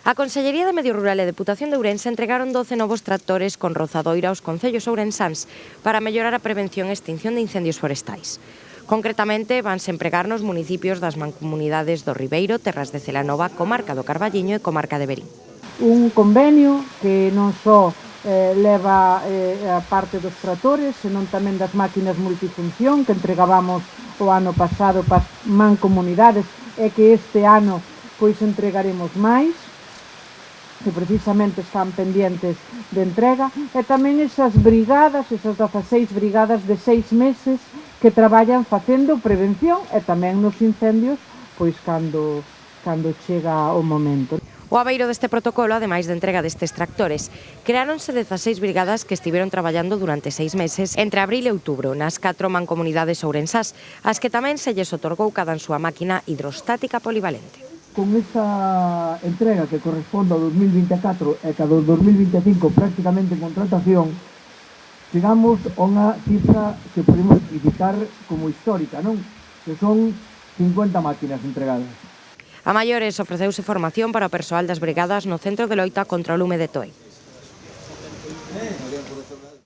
A Consellería de Medio Rural e Deputación de Ourense entregaron 12 novos tractores con rozadoira aos concellos ourensáns para mellorar a prevención e extinción de incendios forestais. Concretamente, vanse empregar nos municipios das mancomunidades do Ribeiro, Terras de Celanova, Comarca do Carballiño e Comarca de Verín. Un convenio que non só leva a parte dos tractores, senón tamén das máquinas multifunción que entregábamos o ano pasado para as mancomunidades e que este ano pois entregaremos máis, que precisamente están pendientes de entrega, e tamén esas brigadas, esas 16 brigadas de 6 meses que traballan facendo prevención e tamén nos incendios, pois cando chega o momento. O abeiro deste protocolo, ademais de entrega destes tractores, creáronse 16 brigadas que estiveron traballando durante 6 meses entre abril e outubro nas 4 mancomunidades ourensás, as que tamén se lles otorgou cada en súa máquina hidrostática polivalente. Con esta entrega que corresponde ao 2024 e que a do 2025 prácticamente en contratación, chegamos a unha cifra que podemos criticar como histórica, non? Que son 50 máquinas entregadas. A maiores ofreceuse formación para o persoal das brigadas no centro de loita contra o lume de Toei.